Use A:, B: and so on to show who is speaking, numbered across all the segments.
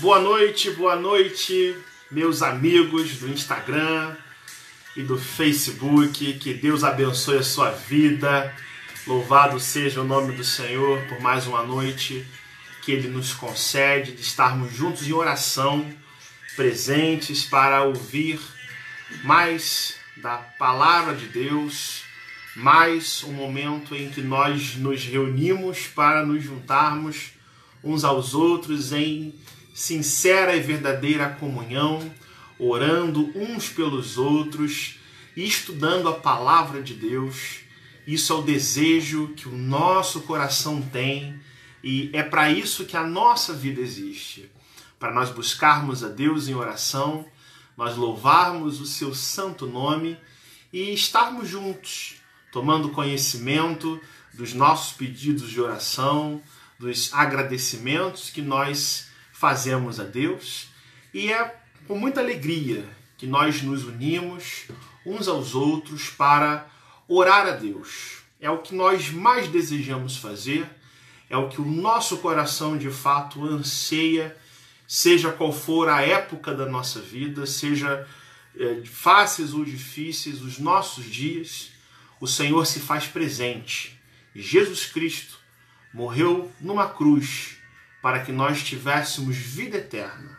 A: boa noite, meus amigos do Instagram e do Facebook. Que Deus abençoe a sua vida. Louvado seja o nome do Senhor por mais uma noite que Ele nos concede de estarmos juntos em oração, presentes para ouvir mais da palavra de Deus, mais um momento em que nós nos reunimos para nos juntarmos uns aos outros em sincera e verdadeira comunhão, orando uns pelos outros e estudando a palavra de Deus. Isso é o desejo que o nosso coração tem e é para isso que a nossa vida existe. Para nós buscarmos a Deus em oração, nós louvarmos o seu santo nome e estarmos juntos, tomando conhecimento dos nossos pedidos de oração, dos agradecimentos que nós fazemos a Deus, e é com muita alegria que nós nos unimos uns aos outros para orar a Deus. É o que nós mais desejamos fazer, é o que o nosso coração de fato anseia, seja qual for a época da nossa vida, seja fáceis ou difíceis os nossos dias, o Senhor se faz presente. Jesus Cristo morreu numa cruz para que nós tivéssemos vida eterna.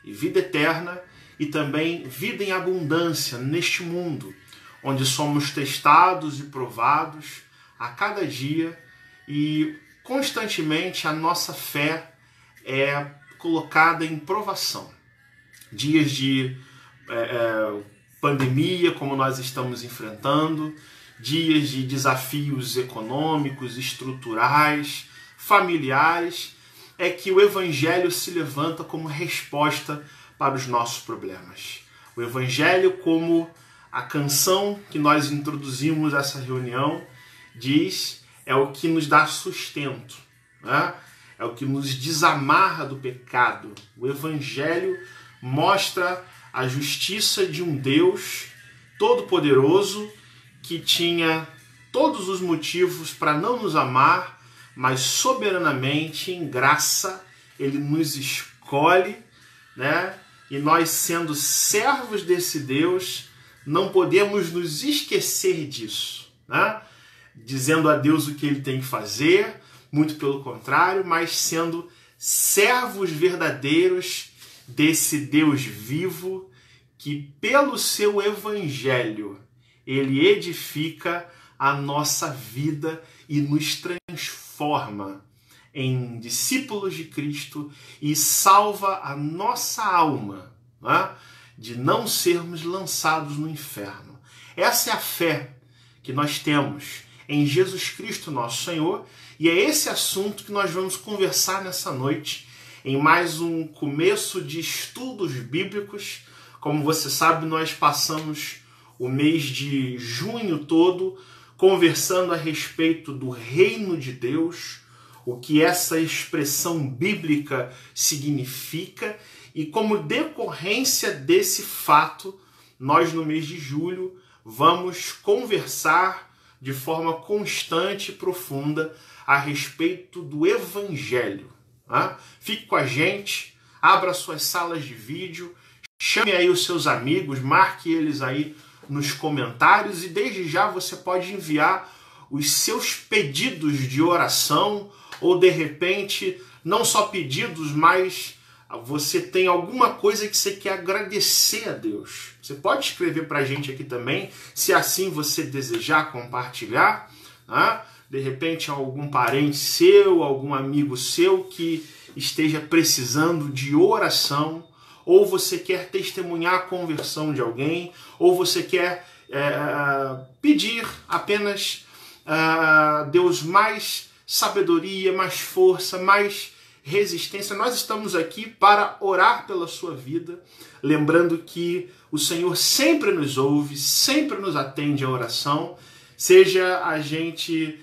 A: E vida eterna e também vida em abundância neste mundo, onde somos testados e provados a cada dia e constantemente a nossa fé é colocada em provação. Dias de pandemia, como nós estamos enfrentando, dias de desafios econômicos, estruturais, familiares, é que o Evangelho se levanta como resposta para os nossos problemas. O Evangelho, como a canção que nós introduzimos essa reunião diz, é o que nos dá sustento, né? É o que nos desamarra do pecado. O Evangelho mostra a justiça de um Deus todo-poderoso que tinha todos os motivos para não nos amar, mas soberanamente, em graça, Ele nos escolhe, né? E nós, sendo servos desse Deus, não podemos nos esquecer disso, né? Dizendo a Deus o que Ele tem que fazer, muito pelo contrário, mas sendo servos verdadeiros desse Deus vivo que, pelo seu Evangelho, Ele edifica a nossa vida e nos transforma em discípulos de Cristo e salva a nossa alma, né, de não sermos lançados no inferno. Essa é a fé que nós temos em Jesus Cristo, nosso Senhor, e é esse assunto que nós vamos conversar nessa noite, em mais um começo de estudos bíblicos. Como você sabe, nós passamos o mês de junho todo conversando a respeito do reino de Deus, o que essa expressão bíblica significa, e como decorrência desse fato, nós no mês de julho vamos conversar de forma constante e profunda a respeito do Evangelho. Né? Fique com a gente, abra suas salas de vídeo, chame aí os seus amigos, marque eles aí nos comentários e desde já você pode enviar os seus pedidos de oração ou de repente, não só pedidos, mas você tem alguma coisa que você quer agradecer a Deus. Você pode escrever para a gente aqui também, se assim você desejar compartilhar, né? De repente algum parente seu, algum amigo seu que esteja precisando de oração, ou você quer testemunhar a conversão de alguém, ou você quer pedir apenas a Deus mais sabedoria, mais força, mais resistência. Nós estamos aqui para orar pela sua vida, lembrando que o Senhor sempre nos ouve, sempre nos atende à oração, seja a gente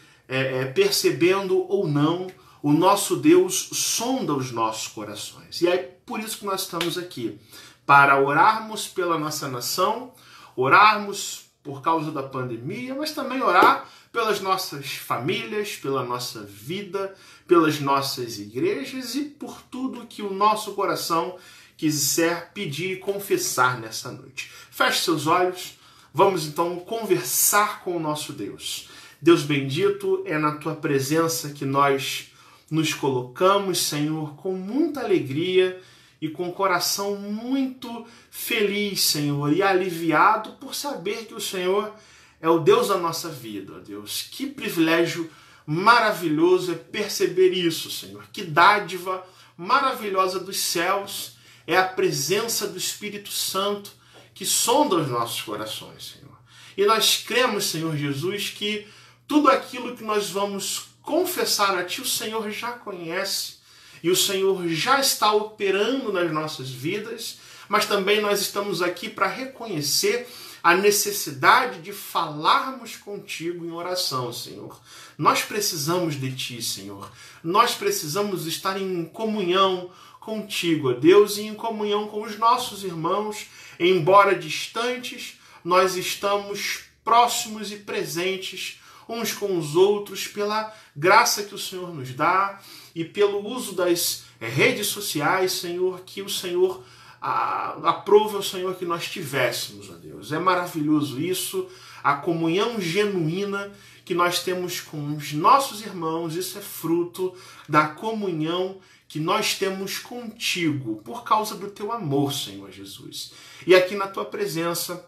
A: percebendo ou não, o nosso Deus sonda os nossos corações. E é por isso que nós estamos aqui, para orarmos pela nossa nação, orarmos por causa da pandemia, mas também orar pelas nossas famílias, pela nossa vida, pelas nossas igrejas e por tudo que o nosso coração quiser pedir e confessar nessa noite. Feche seus olhos, vamos então conversar com o nosso Deus. Deus bendito, é na tua presença que nós nos colocamos, Senhor, com muita alegria e com o coração muito feliz, Senhor, e aliviado por saber que o Senhor é o Deus da nossa vida, ó Deus. Que privilégio maravilhoso é perceber isso, Senhor. Que dádiva maravilhosa dos céus é a presença do Espírito Santo que sonda os nossos corações, Senhor. E nós cremos, Senhor Jesus, que tudo aquilo que nós vamos confessar a Ti, o Senhor já conhece e o Senhor já está operando nas nossas vidas, mas também nós estamos aqui para reconhecer a necessidade de falarmos contigo em oração, Senhor. Nós precisamos de Ti, Senhor. Nós precisamos estar em comunhão contigo, ó Deus, e em comunhão com os nossos irmãos. Embora distantes, nós estamos próximos e presentes uns com os outros pela graça que o Senhor nos dá e pelo uso das redes sociais, Senhor, que o Senhor aprove ao Senhor que nós tivéssemos, ó Deus. É maravilhoso isso, a comunhão genuína que nós temos com os nossos irmãos, isso é fruto da comunhão que nós temos contigo, por causa do teu amor, Senhor Jesus. E aqui na tua presença,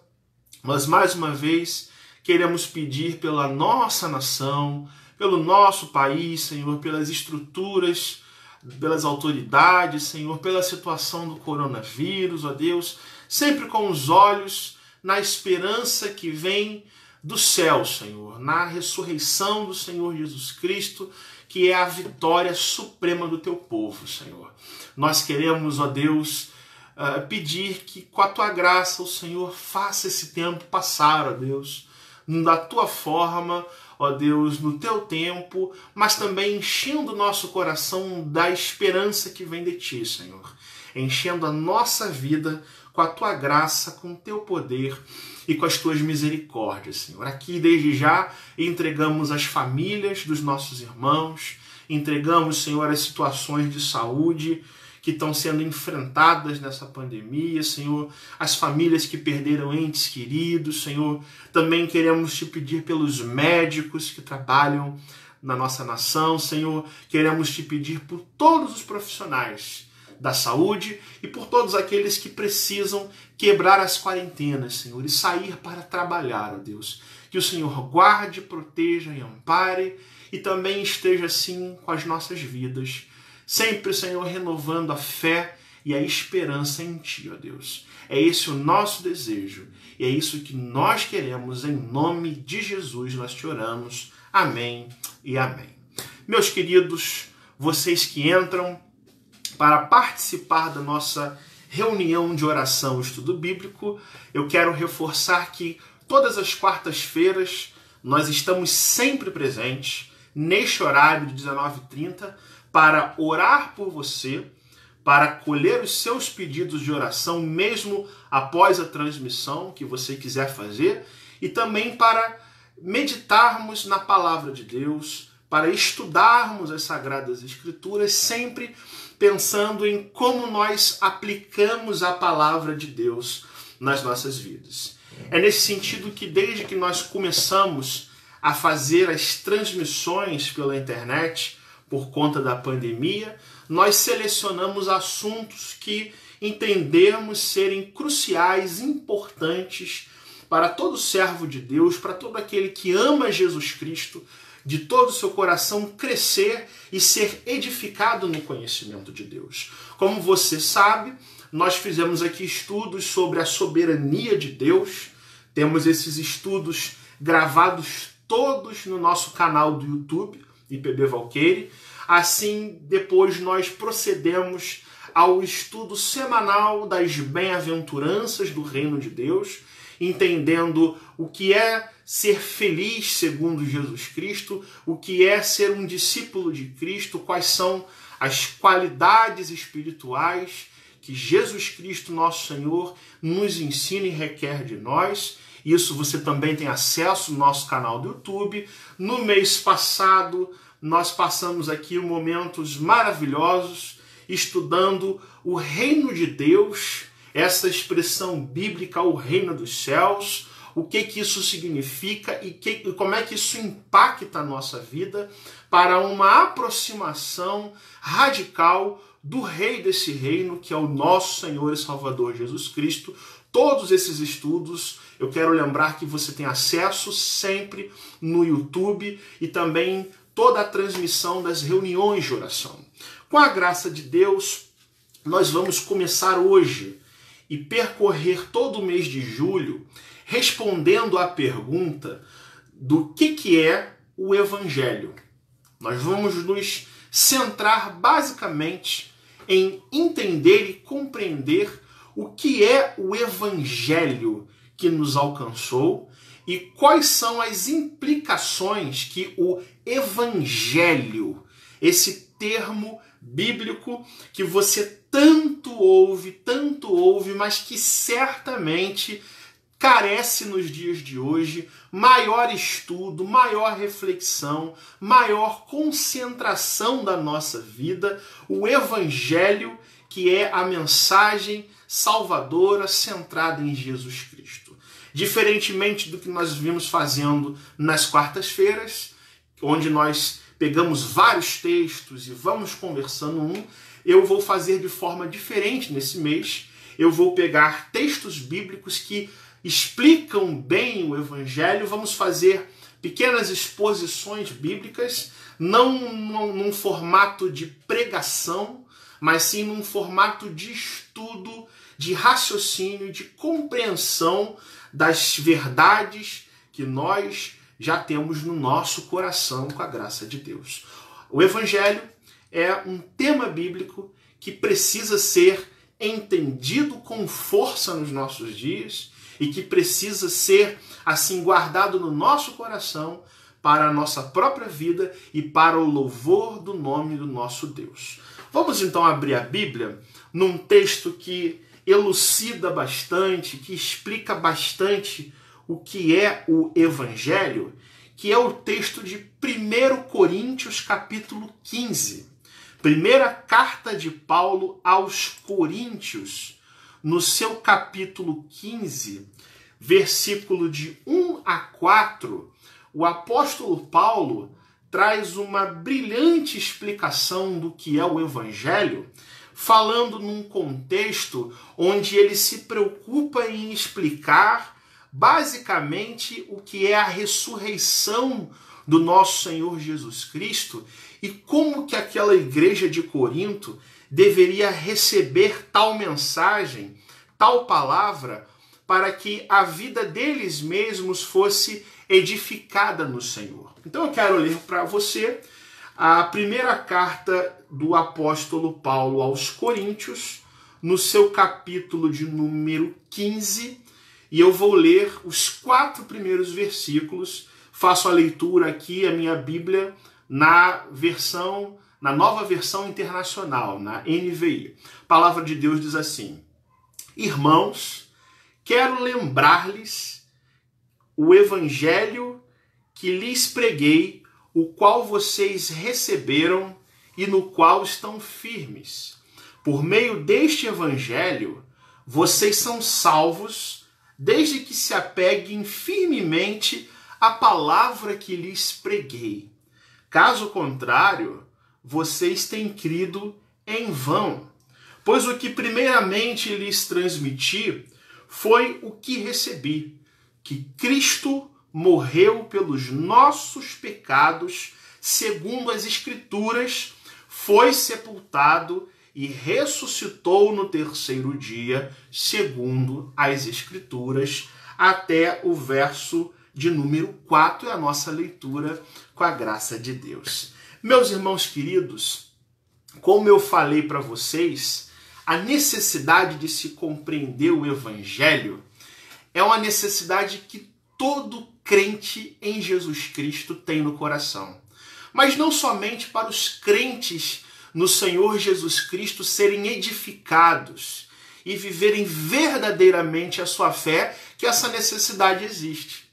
A: nós mais uma vez queremos pedir pela nossa nação, pelo nosso país, Senhor, pelas estruturas, pelas autoridades, Senhor, pela situação do coronavírus, ó Deus, sempre com os olhos na esperança que vem do céu, Senhor, na ressurreição do Senhor Jesus Cristo, que é a vitória suprema do teu povo, Senhor. Nós queremos, ó Deus, pedir que com a tua graça o Senhor faça esse tempo passar, ó Deus, da tua forma, ó Deus, no teu tempo, mas também enchendo o nosso coração da esperança que vem de ti, Senhor. Enchendo a nossa vida com a tua graça, com o teu poder e com as tuas misericórdias, Senhor. Aqui, desde já, entregamos as famílias dos nossos irmãos, entregamos, Senhor, as situações de saúde que estão sendo enfrentadas nessa pandemia, Senhor, as famílias que perderam entes queridos, Senhor. Também queremos te pedir pelos médicos que trabalham na nossa nação, Senhor. Queremos te pedir por todos os profissionais da saúde e por todos aqueles que precisam quebrar as quarentenas, Senhor, e sair para trabalhar, ó Deus. Que o Senhor guarde, proteja e ampare e também esteja assim com as nossas vidas. Sempre, Senhor, renovando a fé e a esperança em Ti, ó Deus. É esse o nosso desejo e é isso que nós queremos. Em nome de Jesus nós te oramos. Amém e amém. Meus queridos, vocês que entram para participar da nossa reunião de oração e estudo bíblico, eu quero reforçar que todas as quartas-feiras nós estamos sempre presentes neste horário de 19h30 para orar por você, para colher os seus pedidos de oração mesmo após a transmissão que você quiser fazer e também para meditarmos na palavra de Deus, para estudarmos as Sagradas Escrituras, sempre pensando em como nós aplicamos a palavra de Deus nas nossas vidas. É nesse sentido que desde que nós começamos a fazer as transmissões pela internet, por conta da pandemia, nós selecionamos assuntos que entendemos serem cruciais, importantes para todo servo de Deus, para todo aquele que ama Jesus Cristo, de todo o seu coração crescer e ser edificado no conhecimento de Deus. Como você sabe, nós fizemos aqui estudos sobre a soberania de Deus, temos esses estudos gravados todos no nosso canal do YouTube, IPB Valqueire. Assim, depois nós procedemos ao estudo semanal das bem-aventuranças do reino de Deus, entendendo o que é ser feliz segundo Jesus Cristo, o que é ser um discípulo de Cristo, quais são as qualidades espirituais que Jesus Cristo, nosso Senhor, nos ensina e requer de nós. Isso você também tem acesso no nosso canal do YouTube. No mês passado, nós passamos aqui momentos maravilhosos estudando o reino de Deus, essa expressão bíblica, o reino dos céus, o que isso significa e como é que isso impacta a nossa vida para uma aproximação radical do rei desse reino, que é o nosso Senhor e Salvador Jesus Cristo. Todos esses estudos, eu quero lembrar que você tem acesso sempre no YouTube e também toda a transmissão das reuniões de oração. Com a graça de Deus, nós vamos começar hoje e percorrer todo o mês de julho respondendo à pergunta do que é o Evangelho. Nós vamos nos centrar basicamente em entender e compreender o que é o Evangelho que nos alcançou e quais são as implicações que o Evangelho, esse termo bíblico que você tanto ouve, mas que certamente carece nos dias de hoje maior estudo, maior reflexão, maior concentração da nossa vida, o Evangelho, que é a mensagem salvadora centrada em Jesus Cristo. Diferentemente do que nós vimos fazendo nas quartas-feiras, onde nós pegamos vários textos e vamos conversando eu vou fazer de forma diferente nesse mês. Eu vou pegar textos bíblicos que explicam bem o Evangelho, vamos fazer pequenas exposições bíblicas, não num formato de pregação, mas sim num formato de estudo, de raciocínio, de compreensão das verdades que nós já temos no nosso coração com a graça de Deus. O Evangelho é um tema bíblico que precisa ser entendido com força nos nossos dias e que precisa ser, assim, guardado no nosso coração para a nossa própria vida e para o louvor do nome do nosso Deus. Vamos então abrir a Bíblia num texto que elucida bastante, que explica bastante o que é o Evangelho, que é o texto de 1 Coríntios capítulo 15. Primeira carta de Paulo aos Coríntios, no seu capítulo 15, versículo de 1 a 4, o apóstolo Paulo traz uma brilhante explicação do que é o Evangelho, falando num contexto onde ele se preocupa em explicar basicamente o que é a ressurreição do nosso Senhor Jesus Cristo e como que aquela igreja de Corinto deveria receber tal mensagem, tal palavra, para que a vida deles mesmos fosse edificada no Senhor. Então eu quero ler para você a primeira carta do apóstolo Paulo aos Coríntios, no seu capítulo de número 15, e eu vou ler os 4 primeiros versículos. Faço a leitura aqui, a minha Bíblia, na nova versão internacional, na NVI. A palavra de Deus diz assim: Irmãos, quero lembrar-lhes o evangelho que lhes preguei, o qual vocês receberam e no qual estão firmes. Por meio deste evangelho, vocês são salvos, desde que se apeguem firmemente à palavra que lhes preguei. Caso contrário, vocês têm crido em vão. Pois o que primeiramente lhes transmiti foi o que recebi, que Cristo morreu pelos nossos pecados, segundo as Escrituras, foi sepultado e ressuscitou no terceiro dia, segundo as Escrituras, até o verso de número 4, é a nossa leitura com a graça de Deus. Meus irmãos queridos, como eu falei para vocês, a necessidade de se compreender o Evangelho é uma necessidade que todo crente em Jesus Cristo tem no coração. Mas não somente para os crentes no Senhor Jesus Cristo serem edificados e viverem verdadeiramente a sua fé, que essa necessidade existe.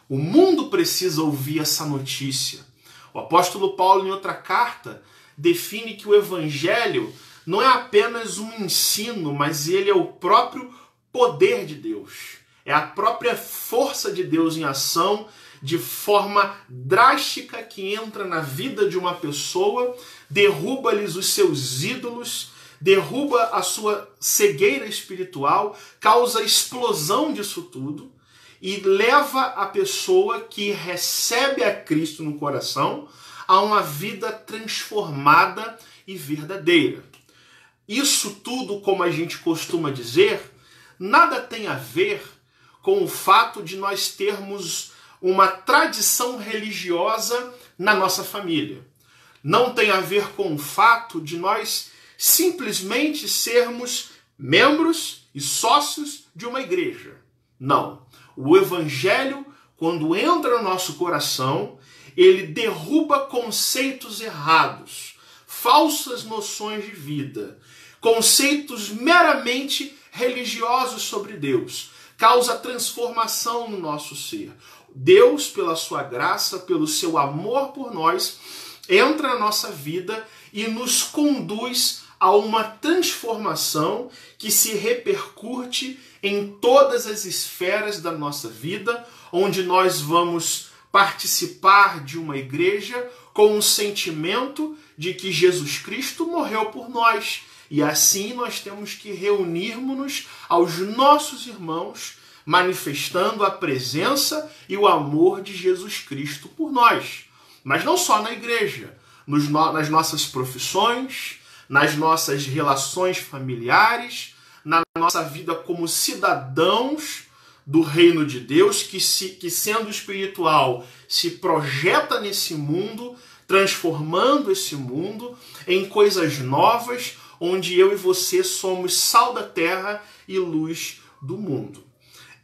A: O mundo precisa ouvir essa notícia. O apóstolo Paulo, em outra carta, define que o evangelho não é apenas um ensino, mas ele é o próprio poder de Deus. É a própria força de Deus em ação, de forma drástica, que entra na vida de uma pessoa, derruba-lhes os seus ídolos, derruba a sua cegueira espiritual, causa a explosão disso tudo e leva a pessoa que recebe a Cristo no coração a uma vida transformada e verdadeira. Isso tudo, como a gente costuma dizer, nada tem a ver com o fato de nós termos uma tradição religiosa na nossa família. Não tem a ver com o fato de nós simplesmente sermos membros e sócios de uma igreja. Não. O evangelho, quando entra no nosso coração, ele derruba conceitos errados, falsas noções de vida, conceitos meramente religiosos sobre Deus, causa transformação no nosso ser. Deus, pela sua graça, pelo seu amor por nós, entra na nossa vida e nos conduz a uma transformação que se repercute em todas as esferas da nossa vida, onde nós vamos participar de uma igreja com o sentimento de que Jesus Cristo morreu por nós. E assim nós temos que reunirmos-nos aos nossos irmãos, manifestando a presença e o amor de Jesus Cristo por nós. Mas não só na igreja, nas nossas profissões, nas nossas relações familiares, na nossa vida como cidadãos do reino de Deus, que sendo espiritual se projeta nesse mundo, transformando esse mundo em coisas novas, onde eu e você somos sal da terra e luz do mundo.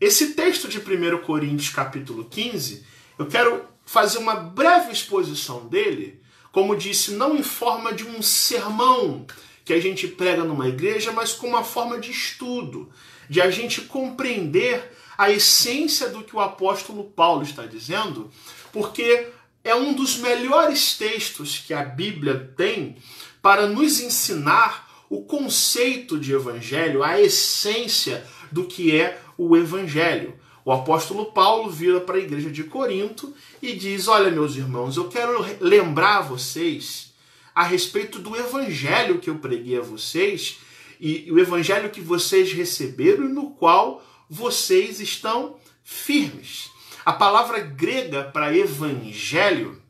A: Esse texto de 1 Coríntios capítulo 15, eu quero fazer uma breve exposição dele, como disse, não em forma de um sermão que a gente prega numa igreja, mas com uma forma de estudo, de a gente compreender a essência do que o apóstolo Paulo está dizendo, porque é um dos melhores textos que a Bíblia tem para nos ensinar o conceito de evangelho, a essência do que é o evangelho. O apóstolo Paulo vira para a igreja de Corinto e diz: olha, meus irmãos, eu quero lembrar a vocês a respeito do evangelho que eu preguei a vocês e o evangelho que vocês receberam e no qual vocês estão firmes. A palavra grega para evangelho,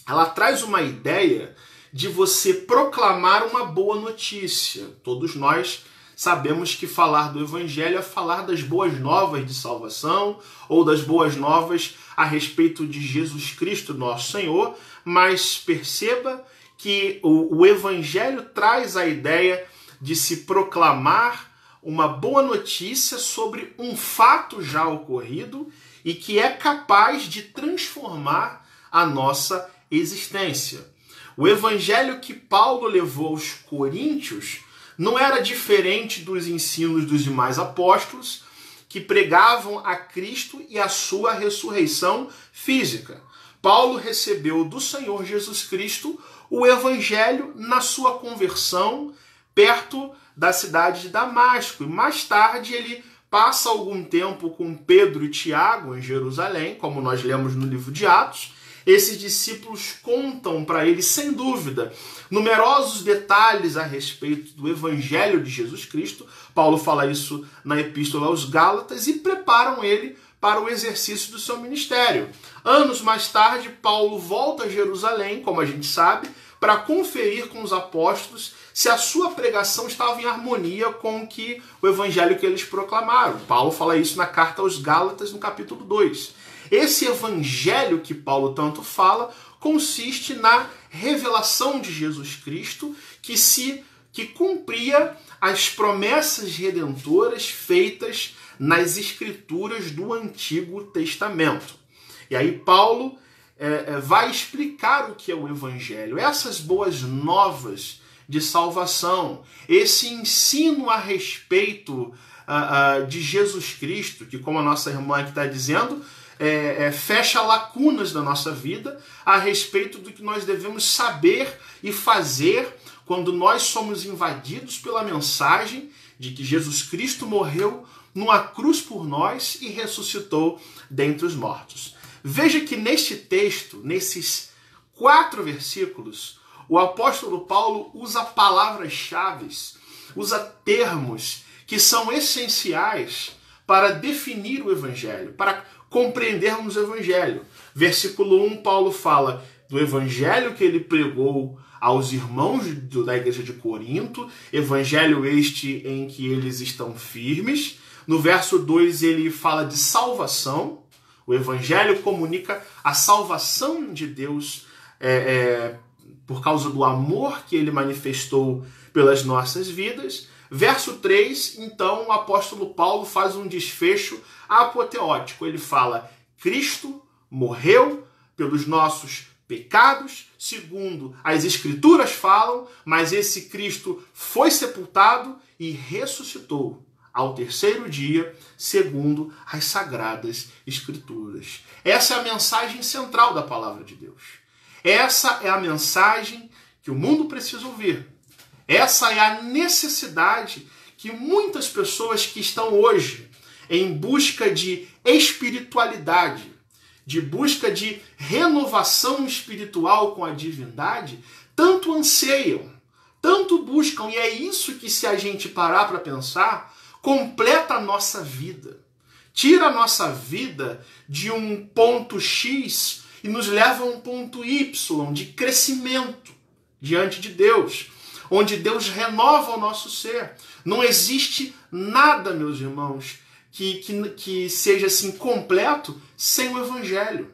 A: ela traz uma ideia de você proclamar uma boa notícia. Todos nós sabemos que falar do evangelho é falar das boas novas de salvação ou das boas novas a respeito de Jesus Cristo, nosso Senhor, mas perceba que o evangelho traz a ideia de se proclamar uma boa notícia sobre um fato já ocorrido e que é capaz de transformar a nossa existência. O evangelho que Paulo levou aos coríntios não era diferente dos ensinos dos demais apóstolos que pregavam a Cristo e a sua ressurreição física. Paulo recebeu do Senhor Jesus Cristo o evangelho na sua conversão perto da cidade de Damasco. E mais tarde ele passa algum tempo com Pedro e Tiago em Jerusalém, como nós lemos no livro de Atos. Esses discípulos contam para ele, sem dúvida, numerosos detalhes a respeito do evangelho de Jesus Cristo. Paulo fala isso na Epístola aos Gálatas e preparam ele para o exercício do seu ministério. Anos mais tarde, Paulo volta a Jerusalém, como a gente sabe, para conferir com os apóstolos se a sua pregação estava em harmonia com o evangelho que eles proclamaram. Paulo fala isso na carta aos Gálatas, no capítulo 2. Esse evangelho que Paulo tanto fala consiste na revelação de Jesus Cristo que cumpria as promessas redentoras feitas nas escrituras do Antigo Testamento. E aí Paulo vai explicar o que é o evangelho, essas boas novas de salvação, esse ensino a respeito de Jesus Cristo, que, como a nossa irmã aqui está dizendo, fecha lacunas da nossa vida a respeito do que nós devemos saber e fazer quando nós somos invadidos pela mensagem de que Jesus Cristo morreu numa cruz por nós e ressuscitou dentre os mortos. Veja que neste texto, nesses 4 versículos, o apóstolo Paulo usa palavras-chave, usa termos que são essenciais para definir o Evangelho, para compreendermos o Evangelho. Versículo 1, Paulo fala do Evangelho que ele pregou aos irmãos da igreja de Corinto, Evangelho este em que eles estão firmes. No verso 2 ele fala de salvação. O Evangelho comunica a salvação de Deus por causa do amor que ele manifestou pelas nossas vidas. Verso 3, então, o apóstolo Paulo faz um desfecho apoteótico. Ele fala: Cristo morreu pelos nossos pecados, segundo as Escrituras falam, mas esse Cristo foi sepultado e ressuscitou ao 3º dia, segundo as Sagradas Escrituras. Essa é a mensagem central da palavra de Deus. Essa é a mensagem que o mundo precisa ouvir. Essa é a necessidade que muitas pessoas que estão hoje em busca de espiritualidade, de busca de renovação espiritual com a divindade, tanto anseiam, tanto buscam. E é isso que, se a gente parar para pensar, completa a nossa vida. Tira a nossa vida de um ponto X e nos leva a um ponto Y de crescimento diante de Deus, onde Deus renova o nosso ser. Não existe nada, meus irmãos, que seja assim completo sem o Evangelho.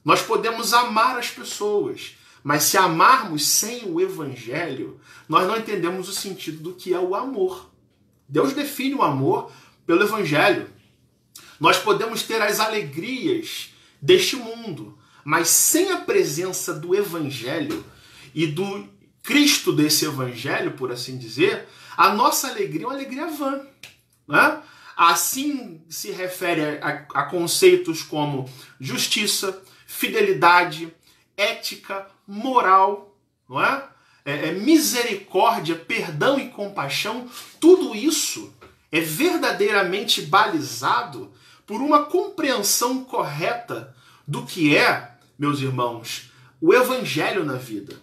A: Nós podemos amar as pessoas, mas se amarmos sem o Evangelho, nós não entendemos o sentido do que é o amor. Deus define o amor pelo Evangelho. Nós podemos ter as alegrias deste mundo, mas sem a presença do Evangelho e do Cristo desse Evangelho, por assim dizer, a nossa alegria é uma alegria vã, né? Assim se refere a conceitos como justiça, fidelidade, ética, moral, não é? Misericórdia, perdão e compaixão. Tudo isso é verdadeiramente balizado por uma compreensão correta do que é, meus irmãos, o Evangelho na vida,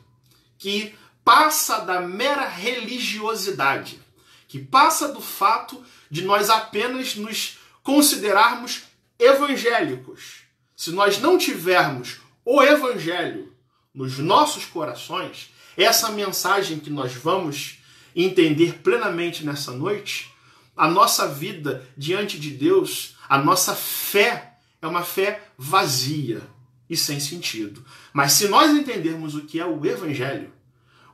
A: que passa da mera religiosidade, que passa do fato de nós apenas nos considerarmos evangélicos. Se nós não tivermos o Evangelho nos nossos corações, essa mensagem que nós vamos entender plenamente nessa noite, a nossa vida diante de Deus, a nossa fé é uma fé vazia e sem sentido. Mas se nós entendermos o que é o Evangelho,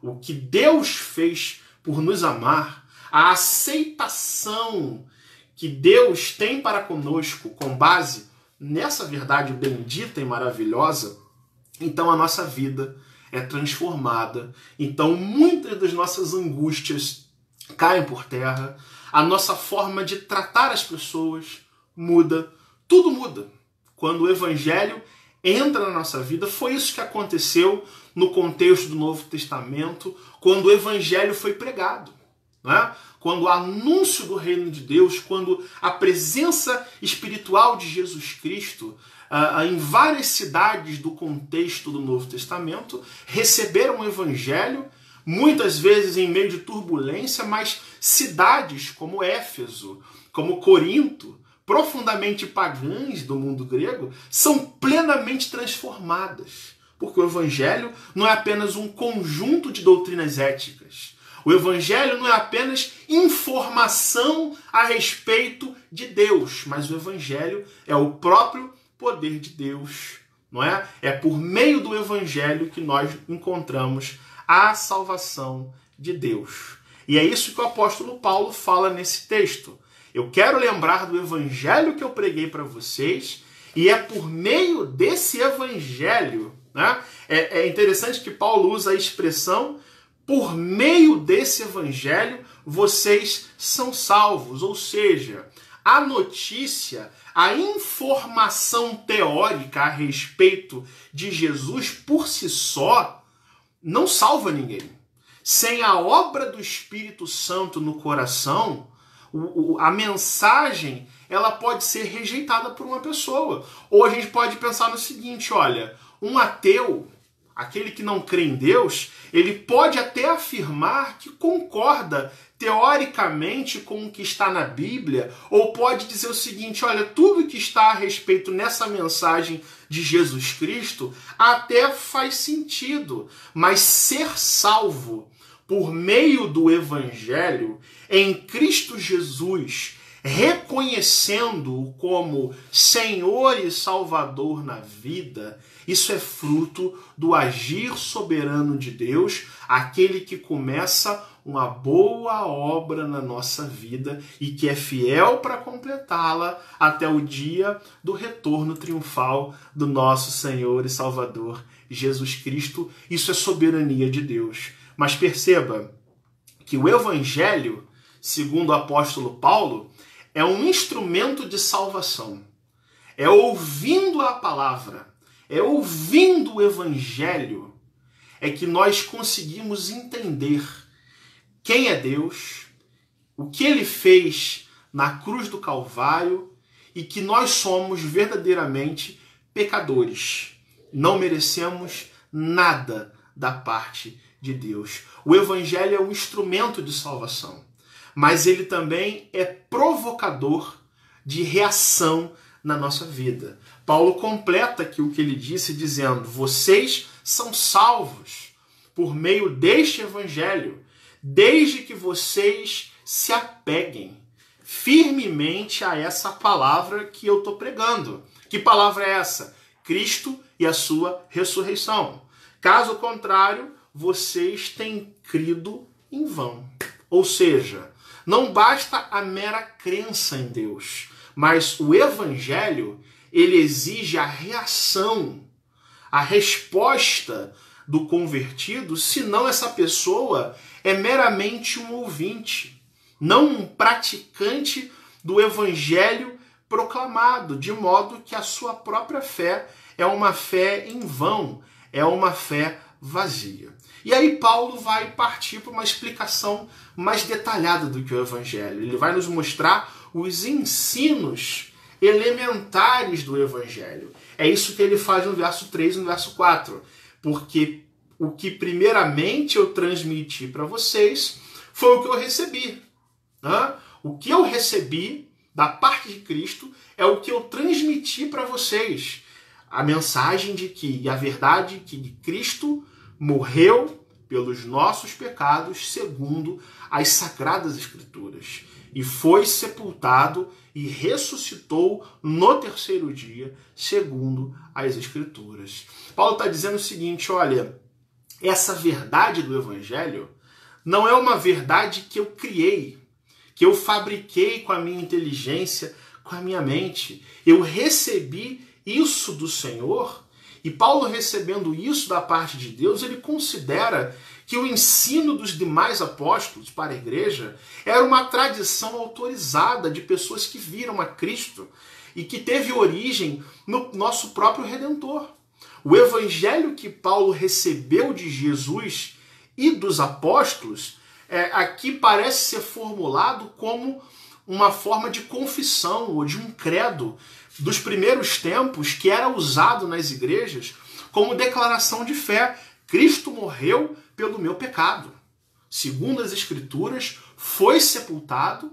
A: o que Deus fez por nos amar, a aceitação que Deus tem para conosco com base nessa verdade bendita e maravilhosa, então a nossa vida é transformada. Então muitas das nossas angústias caem por terra, a nossa forma de tratar as pessoas muda, tudo muda. Quando o Evangelho entra na nossa vida, foi isso que aconteceu no contexto do Novo Testamento, quando o Evangelho foi pregado, né? Quando o anúncio do reino de Deus, quando a presença espiritual de Jesus Cristo em várias cidades do contexto do Novo Testamento receberam o Evangelho, muitas vezes em meio de turbulência, mas cidades como Éfeso, como Corinto, profundamente pagãs do mundo grego, são plenamente transformadas. Porque o Evangelho não é apenas um conjunto de doutrinas éticas. O Evangelho não é apenas informação a respeito de Deus, mas o Evangelho é o próprio poder de Deus, não é? É por meio do Evangelho que nós encontramos a salvação de Deus. E é isso que o apóstolo Paulo fala nesse texto. Eu quero lembrar do Evangelho que eu preguei para vocês, e é por meio desse Evangelho, né? É interessante que Paulo usa a expressão por meio desse Evangelho, vocês são salvos. Ou seja, a notícia, a informação teórica a respeito de Jesus por si só não salva ninguém. Sem a obra do Espírito Santo no coração, a mensagem ela pode ser rejeitada por uma pessoa. Ou a gente pode pensar no seguinte, olha, um ateu, aquele que não crê em Deus, ele pode até afirmar que concorda teoricamente com o que está na Bíblia, ou pode dizer o seguinte, olha, tudo que está a respeito nessa mensagem de Jesus Cristo até faz sentido, mas ser salvo por meio do Evangelho em Cristo Jesus, reconhecendo-o como Senhor e Salvador na vida, isso é fruto do agir soberano de Deus, aquele que começa uma boa obra na nossa vida e que é fiel para completá-la até o dia do retorno triunfal do nosso Senhor e Salvador Jesus Cristo. Isso é soberania de Deus. Mas perceba que o Evangelho, segundo o apóstolo Paulo, é um instrumento de salvação. É ouvindo a palavra, é ouvindo o Evangelho, é que nós conseguimos entender quem é Deus, o que Ele fez na cruz do Calvário e que nós somos verdadeiramente pecadores. Não merecemos nada da parte de Deus. O Evangelho é um instrumento de salvação, mas ele também é provocador de reação na nossa vida. Paulo completa aqui o que ele disse dizendo, vocês são salvos por meio deste Evangelho, desde que vocês se apeguem firmemente a essa palavra que eu estou pregando. Que palavra é essa? Cristo e a sua ressurreição. Caso contrário, vocês têm crido em vão. Ou seja, não basta a mera crença em Deus, mas o Evangelho, ele exige a reação, a resposta do convertido, senão essa pessoa é meramente um ouvinte, não um praticante do Evangelho proclamado, de modo que a sua própria fé é uma fé em vão, é uma fé vazia. E aí Paulo vai partir para uma explicação mais detalhada do que o Evangelho. Ele vai nos mostrar os ensinos elementares do Evangelho. É isso que ele faz no verso 3 e no verso 4. Porque o que primeiramente eu transmiti para vocês foi o que eu recebi. O que eu recebi da parte de Cristo é o que eu transmiti para vocês. A mensagem de que, e a verdade que Cristo morreu pelos nossos pecados segundo as Sagradas Escrituras e foi sepultado e ressuscitou no terceiro dia segundo as Escrituras. Paulo está dizendo o seguinte, olha, essa verdade do Evangelho não é uma verdade que eu criei, que eu fabriquei com a minha inteligência, com a minha mente. Eu recebi isso do Senhor. E Paulo, recebendo isso da parte de Deus, ele considera que o ensino dos demais apóstolos para a igreja era uma tradição autorizada de pessoas que viram a Cristo e que teve origem no nosso próprio Redentor. O evangelho que Paulo recebeu de Jesus e dos apóstolos aqui parece ser formulado como uma forma de confissão ou de um credo dos primeiros tempos que era usado nas igrejas como declaração de fé. Cristo morreu pelo meu pecado. Segundo as Escrituras, foi sepultado,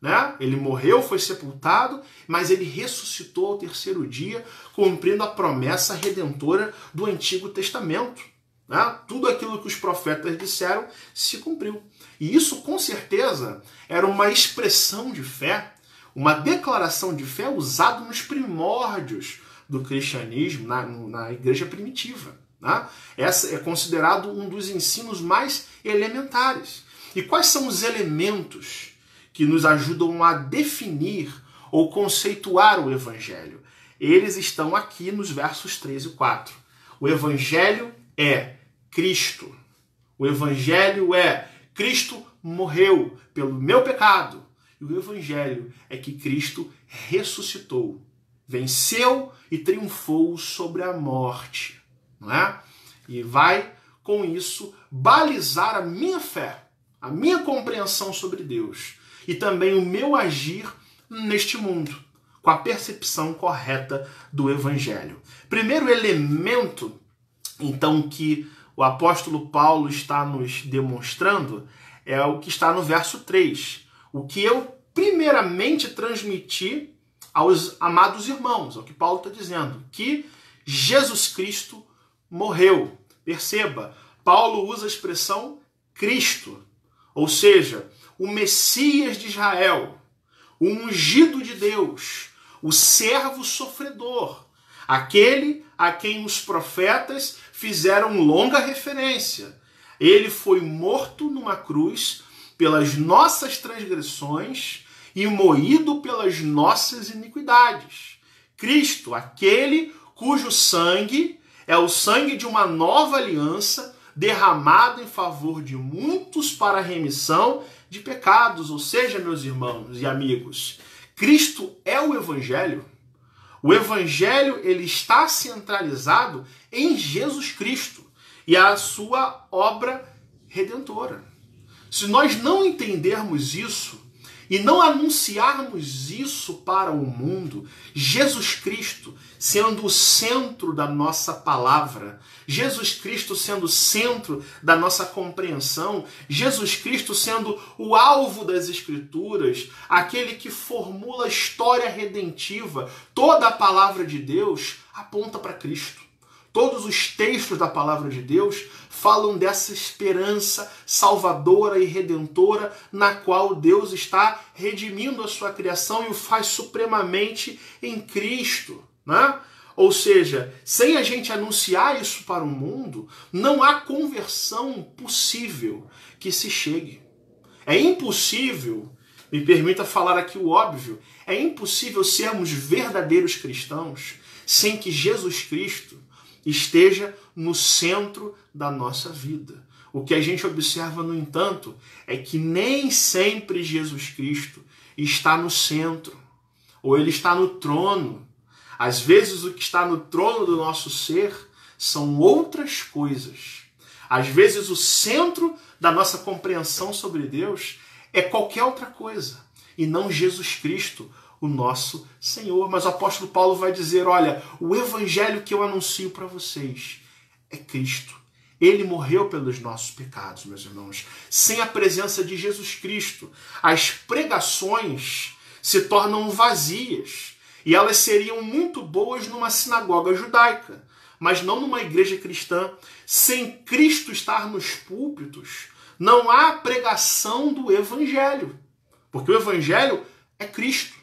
A: né? Ele morreu, foi sepultado, mas ele ressuscitou ao terceiro dia, cumprindo a promessa redentora do Antigo Testamento. Né? Tudo aquilo que os profetas disseram se cumpriu. E isso, com certeza, era uma expressão de fé, uma declaração de fé usada nos primórdios do cristianismo, na igreja primitiva. Né? Essa é considerado um dos ensinos mais elementares. E quais são os elementos que nos ajudam a definir ou conceituar o Evangelho? Eles estão aqui nos versos 3 e 4. O Evangelho é Cristo. O Evangelho é Cristo morreu pelo meu pecado. E o evangelho é que Cristo ressuscitou, venceu e triunfou sobre a morte, não é? E vai, com isso, balizar a minha fé, a minha compreensão sobre Deus e também o meu agir neste mundo, com a percepção correta do evangelho. Primeiro elemento, então, que o apóstolo Paulo está nos demonstrando é o que está no verso 3. O que eu primeiramente transmiti aos amados irmãos, é o que Paulo está dizendo, que Jesus Cristo morreu. Perceba, Paulo usa a expressão Cristo, ou seja, o Messias de Israel, o ungido de Deus, o servo sofredor, aquele a quem os profetas fizeram longa referência. Ele foi morto numa cruz pelas nossas transgressões e moído pelas nossas iniquidades. Cristo, aquele cujo sangue é o sangue de uma nova aliança derramado em favor de muitos para a remissão de pecados. Ou seja, meus irmãos e amigos, Cristo é o Evangelho. O Evangelho ele está centralizado em Jesus Cristo e a sua obra redentora. Se nós não entendermos isso e não anunciarmos isso para o mundo, Jesus Cristo sendo o centro da nossa palavra, Jesus Cristo sendo o centro da nossa compreensão, Jesus Cristo sendo o alvo das Escrituras, aquele que formula a história redentiva, toda a palavra de Deus aponta para Cristo. Todos os textos da palavra de Deus falam dessa esperança salvadora e redentora na qual Deus está redimindo a sua criação e o faz supremamente em Cristo, né? Ou seja, sem a gente anunciar isso para o mundo, não há conversão possível que se chegue. É impossível, me permita falar aqui o óbvio, é impossível sermos verdadeiros cristãos sem que Jesus Cristo esteja no centro da nossa vida. O que a gente observa, no entanto, é que nem sempre Jesus Cristo está no centro, ou ele está no trono. Às vezes o que está no trono do nosso ser são outras coisas. Às vezes o centro da nossa compreensão sobre Deus é qualquer outra coisa, e não Jesus Cristo, o nosso Senhor. Mas o apóstolo Paulo vai dizer, olha, o evangelho que eu anuncio para vocês é Cristo. Ele morreu pelos nossos pecados, meus irmãos. Sem a presença de Jesus Cristo, as pregações se tornam vazias. E elas seriam muito boas numa sinagoga judaica, mas não numa igreja cristã. Sem Cristo estar nos púlpitos, não há pregação do evangelho. Porque o evangelho é Cristo.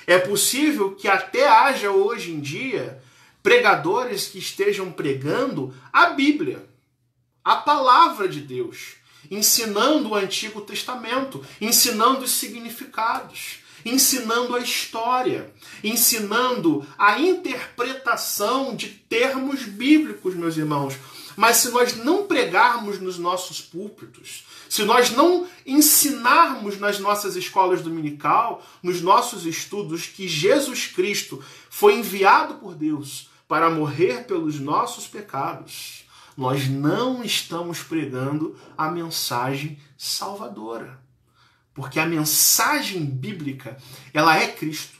A: É possível que até haja hoje em dia pregadores que estejam pregando a Bíblia, a palavra de Deus, ensinando o Antigo Testamento, ensinando os significados, ensinando a história, ensinando a interpretação de termos bíblicos, meus irmãos. Mas se nós não pregarmos nos nossos púlpitos, se nós não ensinarmos nas nossas escolas dominical, nos nossos estudos, que Jesus Cristo foi enviado por Deus para morrer pelos nossos pecados, nós não estamos pregando a mensagem salvadora. Porque a mensagem bíblica, ela é Cristo.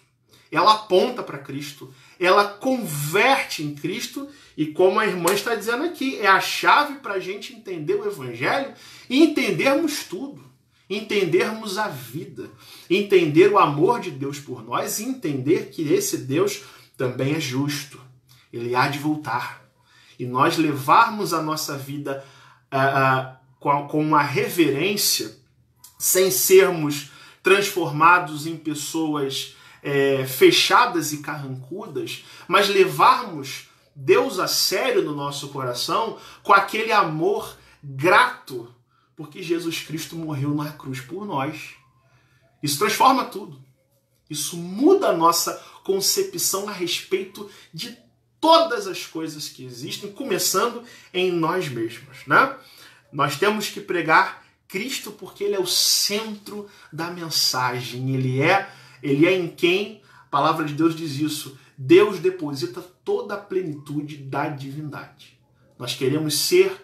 A: Ela aponta para Cristo. Ela converte em Cristo. E como a irmã está dizendo aqui, é a chave para a gente entender o Evangelho e entendermos tudo. Entendermos a vida. Entender o amor de Deus por nós e entender que esse Deus também é justo. Ele há de voltar. E nós levarmos a nossa vida com uma reverência, sem sermos transformados em pessoas fechadas e carrancudas, mas levarmos Deus a sério no nosso coração com aquele amor grato, porque Jesus Cristo morreu na cruz por nós. Isso transforma tudo. Isso muda a nossa concepção a respeito de todas as coisas que existem, começando em nós mesmos, né? Nós temos que pregar Cristo porque ele é o centro da mensagem. Ele é em quem, a palavra de Deus diz isso, Deus deposita toda a plenitude da divindade. Nós queremos ser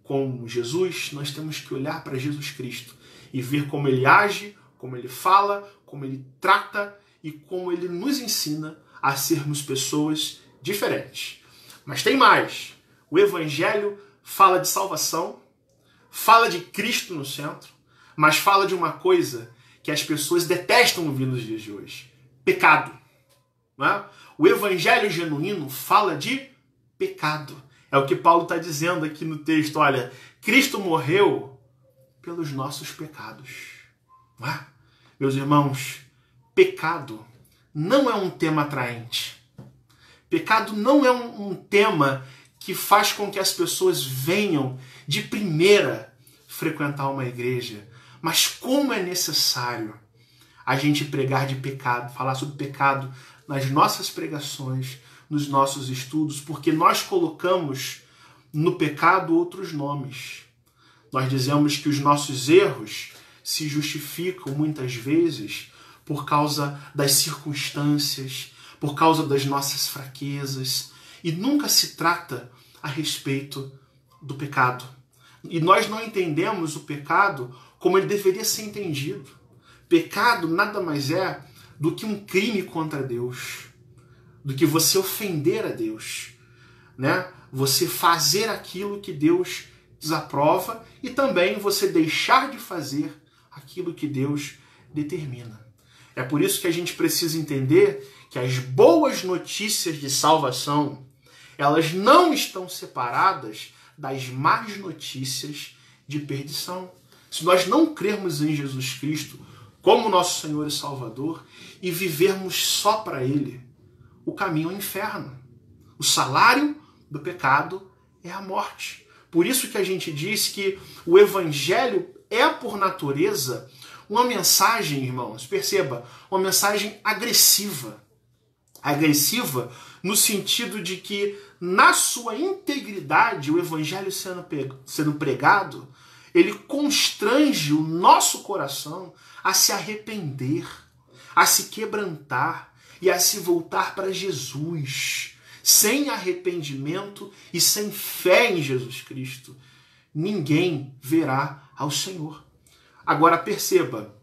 A: como Jesus, nós temos que olhar para Jesus Cristo e ver como ele age, como ele fala, como ele trata e como ele nos ensina a sermos pessoas diferentes. Mas tem mais. O Evangelho fala de salvação, fala de Cristo no centro, mas fala de uma coisa que as pessoas detestam ouvir nos dias de hoje: pecado. Não é? O Evangelho genuíno fala de pecado. É o que Paulo está dizendo aqui no texto. Olha, Cristo morreu pelos nossos pecados. Não é? Meus irmãos, pecado não é um tema atraente. Pecado não é um tema que faz com que as pessoas venham de primeira frequentar uma igreja. Mas como é necessário a gente pregar de pecado, falar sobre pecado nas nossas pregações, nos nossos estudos, porque nós colocamos no pecado outros nomes. Nós dizemos que os nossos erros se justificam muitas vezes por causa das circunstâncias, por causa das nossas fraquezas, e nunca se trata a respeito do pecado. E nós não entendemos o pecado como ele deveria ser entendido. Pecado nada mais é do que um crime contra Deus, do que você ofender a Deus, né? Você fazer aquilo que Deus desaprova e também você deixar de fazer aquilo que Deus determina. É por isso que a gente precisa entender que as boas notícias de salvação, elas não estão separadas das más notícias de perdição. Se nós não crermos em Jesus Cristo como nosso Senhor e Salvador e vivermos só para Ele, o caminho é o inferno. O salário do pecado é a morte. Por isso que a gente diz que o Evangelho é, por natureza, uma mensagem, irmãos, perceba, uma mensagem agressiva. Agressiva no sentido de que, na sua integridade, o Evangelho sendo pregado, ele constrange o nosso coração a se arrepender, a se quebrantar e a se voltar para Jesus. Sem arrependimento e sem fé em Jesus Cristo, ninguém verá ao Senhor. Agora perceba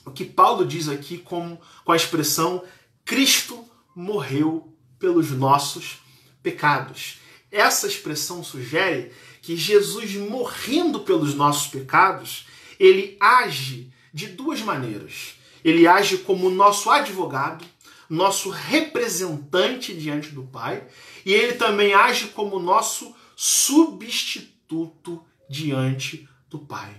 A: o que Paulo diz aqui com a expressão Cristo morreu pelos nossos pecados. Essa expressão sugere que Jesus, morrendo pelos nossos pecados, ele age de duas maneiras. Ele age como nosso advogado, nosso representante diante do Pai, e ele também age como nosso substituto diante do Pai.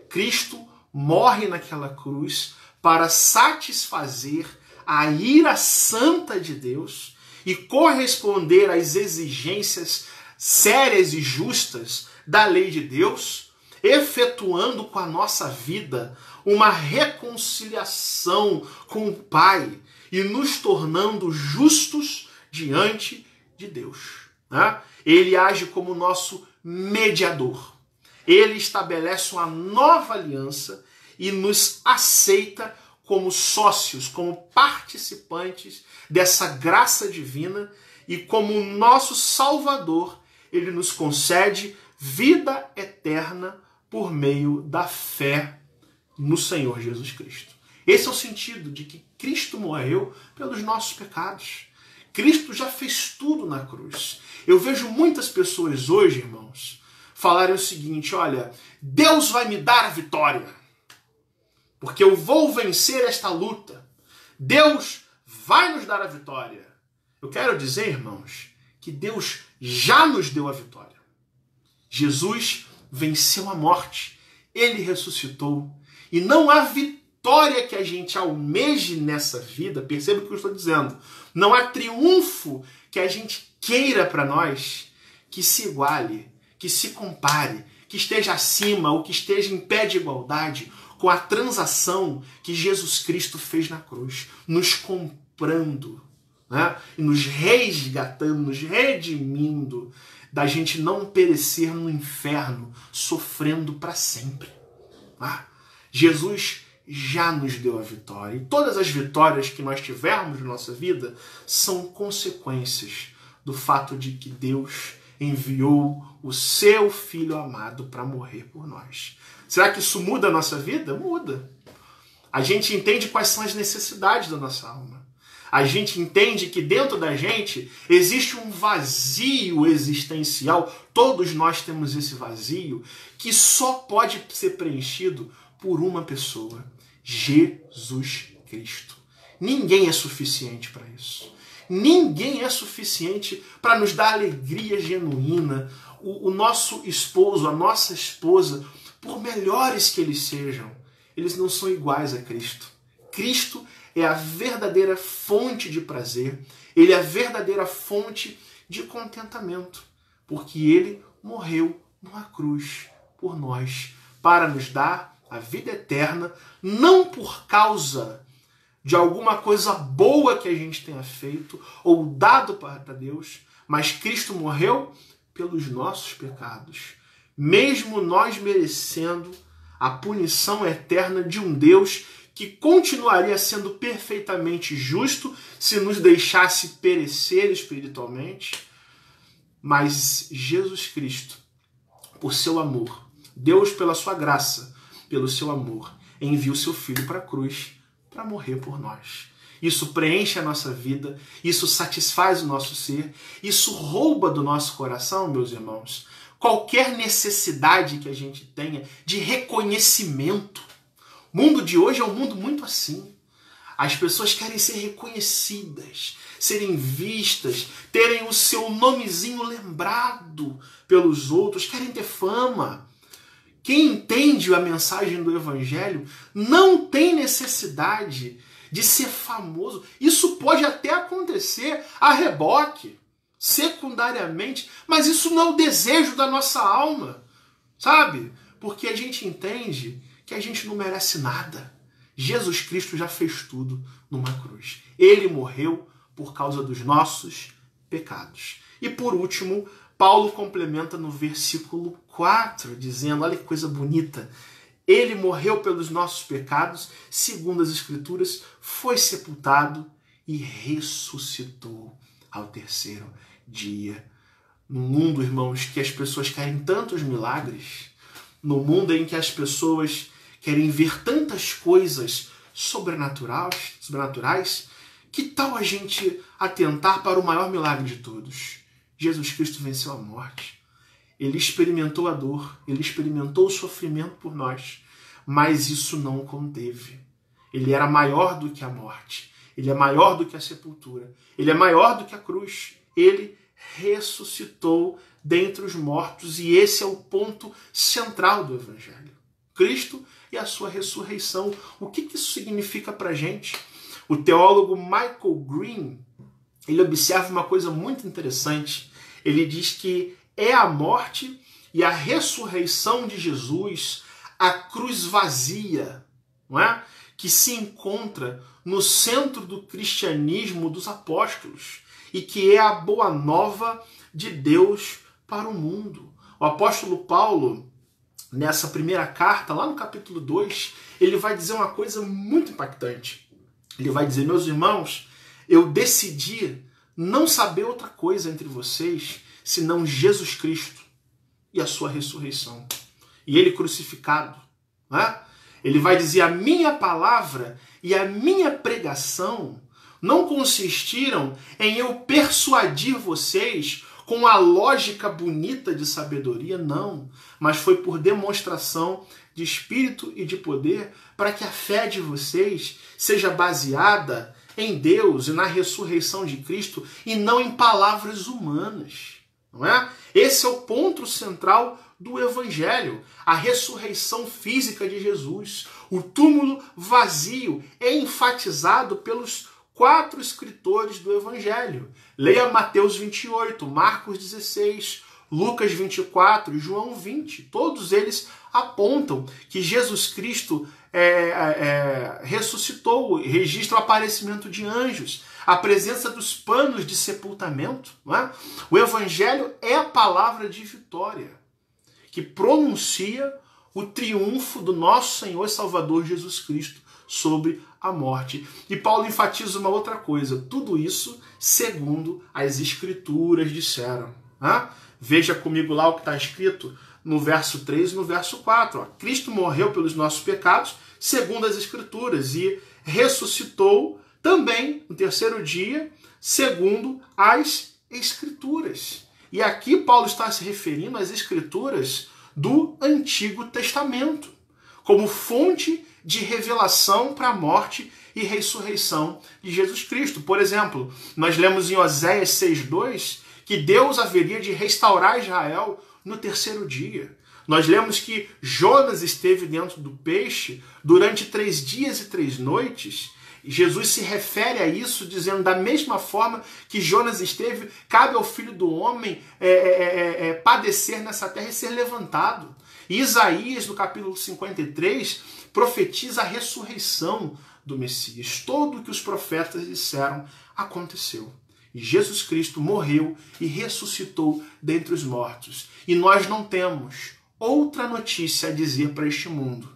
A: Cristo morre naquela cruz para satisfazer a ira santa de Deus e corresponder às exigências sérias e justas da lei de Deus, efetuando com a nossa vida uma reconciliação com o Pai e nos tornando justos diante de Deus. Né? Ele age como nosso mediador. Ele estabelece uma nova aliança e nos aceita como sócios, como participantes dessa graça divina, e como nosso Salvador, ele nos concede vida eterna por meio da fé no Senhor Jesus Cristo. Esse é o sentido de que Cristo morreu pelos nossos pecados. Cristo já fez tudo na cruz. Eu vejo muitas pessoas hoje, irmãos, falarem o seguinte: olha, Deus vai me dar a vitória, porque eu vou vencer esta luta. Deus vai nos dar a vitória. Eu quero dizer, irmãos, que Deus já nos deu a vitória. Jesus venceu a morte. Ele ressuscitou. E não há vitória que a gente almeje nessa vida, perceba o que eu estou dizendo, não há triunfo que a gente queira para nós que se iguale, que se compare, que esteja acima ou que esteja em pé de igualdade com a transação que Jesus Cristo fez na cruz, nos comprando, né? E nos resgatando, nos redimindo da gente não perecer no inferno, sofrendo para sempre. Jesus já nos deu a vitória. E todas as vitórias que nós tivermos na nossa vida são consequências do fato de que Deus enviou o seu Filho amado para morrer por nós. Será que isso muda a nossa vida? Muda. A gente entende quais são as necessidades da nossa alma. A gente entende que dentro da gente existe um vazio existencial. Todos nós temos esse vazio que só pode ser preenchido por uma pessoa: Jesus Cristo. Ninguém é suficiente para isso. Ninguém é suficiente para nos dar alegria genuína. O nosso esposo, a nossa esposa, por melhores que eles sejam, eles não são iguais a Cristo. Cristo é a verdadeira fonte de prazer, ele é a verdadeira fonte de contentamento, porque ele morreu numa cruz por nós, para nos dar a vida eterna, não por causa de alguma coisa boa que a gente tenha feito ou dado para Deus, mas Cristo morreu pelos nossos pecados, mesmo nós merecendo a punição eterna de um Deus que continuaria sendo perfeitamente justo se nos deixasse perecer espiritualmente. Mas Jesus Cristo, por seu amor, Deus pela sua graça, pelo seu amor, envia o seu Filho para a cruz para morrer por nós. Isso preenche a nossa vida, isso satisfaz o nosso ser, isso rouba do nosso coração, meus irmãos, qualquer necessidade que a gente tenha de reconhecimento. O mundo de hoje é um mundo muito assim. As pessoas querem ser reconhecidas, serem vistas, terem o seu nomezinho lembrado pelos outros, querem ter fama. Quem entende a mensagem do Evangelho não tem necessidade de ser famoso. Isso pode até acontecer a reboque, secundariamente, mas isso não é o desejo da nossa alma, sabe? Porque a gente entende que a gente não merece nada. Jesus Cristo já fez tudo numa cruz. Ele morreu por causa dos nossos pecados. E por último, Paulo complementa no versículo 4, dizendo, olha que coisa bonita, ele morreu pelos nossos pecados, segundo as Escrituras, foi sepultado e ressuscitou ao terceiro dia. No mundo, irmãos, que as pessoas querem tantos milagres, no mundo em que as pessoas querem ver tantas coisas sobrenaturais, que tal a gente atentar para o maior milagre de todos? Jesus Cristo venceu a morte. Ele experimentou a dor, ele experimentou o sofrimento por nós, mas isso não o conteve. Ele era maior do que a morte, ele é maior do que a sepultura, ele é maior do que a cruz. Ele ressuscitou dentre os mortos e esse é o ponto central do Evangelho. Cristo e a sua ressurreição. O que isso significa para a gente? O teólogo Michael Green, ele observa uma coisa muito interessante. Ele diz que é a morte e a ressurreição de Jesus, a cruz vazia, não é? Que se encontra no centro do cristianismo dos apóstolos e que é a boa nova de Deus para o mundo. O apóstolo Paulo, nessa primeira carta, lá no capítulo 2, ele vai dizer uma coisa muito impactante. Ele vai dizer, meus irmãos, eu decidi não saber outra coisa entre vocês senão Jesus Cristo e a sua ressurreição. E ele crucificado. Né? Ele vai dizer, a minha palavra e a minha pregação não consistiram em eu persuadir vocês com a lógica bonita de sabedoria, não. Mas foi por demonstração de espírito e de poder para que a fé de vocês seja baseada em Deus e na ressurreição de Cristo e não em palavras humanas. Não é? Esse é o ponto central do Evangelho, a ressurreição física de Jesus. O túmulo vazio é enfatizado pelos 4 escritores do Evangelho. Leia Mateus 28, Marcos 16, Lucas 24 e João 20. Todos eles apontam que Jesus Cristo ressuscitou, registra o aparecimento de anjos, a presença dos panos de sepultamento. Não é? O Evangelho é a palavra de vitória, que pronuncia o triunfo do nosso Senhor e Salvador Jesus Cristo sobre a morte. E Paulo enfatiza uma outra coisa, tudo isso segundo as Escrituras disseram. Veja comigo lá o que está escrito no verso 3 e no verso 4. Cristo morreu pelos nossos pecados, segundo as Escrituras, e ressuscitou também no terceiro dia, segundo as Escrituras. E aqui Paulo está se referindo às Escrituras do Antigo Testamento, como fonte de revelação para a morte e ressurreição de Jesus Cristo. Por exemplo, nós lemos em Oséias 6:2 que Deus haveria de restaurar Israel no terceiro dia. Nós lemos que Jonas esteve dentro do peixe durante 3 dias e 3 noites. Jesus se refere a isso dizendo, da mesma forma que Jonas esteve, cabe ao Filho do Homem padecer nessa terra e ser levantado. E Isaías, no capítulo 53, profetiza a ressurreição do Messias. Tudo o que os profetas disseram aconteceu. E Jesus Cristo morreu e ressuscitou dentre os mortos. E nós não temos outra notícia a dizer para este mundo,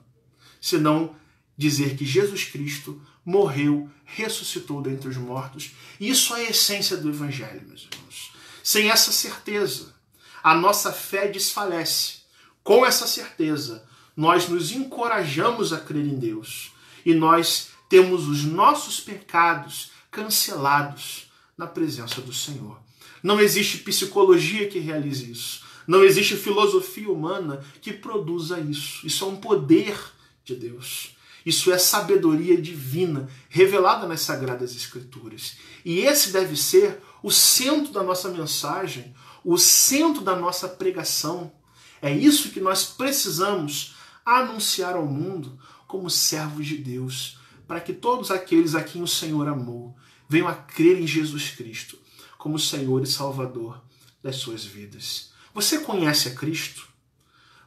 A: senão dizer que Jesus Cristo morreu, ressuscitou dentre os mortos. Isso é a essência do Evangelho, meus irmãos. Sem essa certeza, a nossa fé desfalece. Com essa certeza, nós nos encorajamos a crer em Deus. E nós temos os nossos pecados cancelados na presença do Senhor. Não existe psicologia que realize isso. Não existe filosofia humana que produza isso. Isso é um poder de Deus. Isso é sabedoria divina revelada nas Sagradas Escrituras. E esse deve ser o centro da nossa mensagem, o centro da nossa pregação. É isso que nós precisamos anunciar ao mundo como servos de Deus, para que todos aqueles a quem o Senhor amou venham a crer em Jesus Cristo como Senhor e Salvador das suas vidas. Você conhece a Cristo?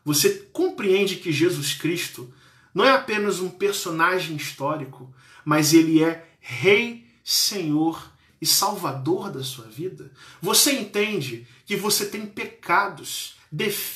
A: Você compreende que Jesus Cristo não é apenas um personagem histórico, mas ele é Rei, Senhor e Salvador da sua vida? Você entende que você tem pecados,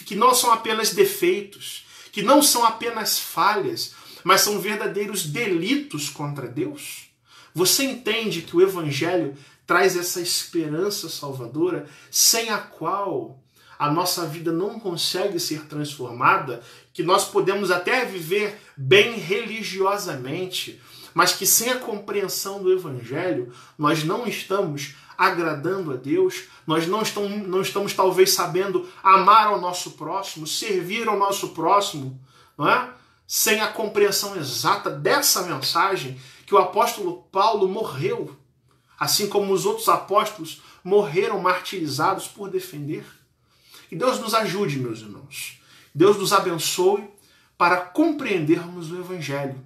A: que não são apenas defeitos, que não são apenas falhas, mas são verdadeiros delitos contra Deus? Você entende que o Evangelho traz essa esperança salvadora, sem a qual a nossa vida não consegue ser transformada, que nós podemos até viver bem religiosamente, mas que sem a compreensão do Evangelho, nós não estamos agradando a Deus, nós não estamos talvez sabendo amar ao nosso próximo, servir ao nosso próximo, não é? Sem a compreensão exata dessa mensagem que o apóstolo Paulo morreu, assim como os outros apóstolos morreram martirizados por defender. Que Deus nos ajude, meus irmãos. Deus nos abençoe para compreendermos o Evangelho.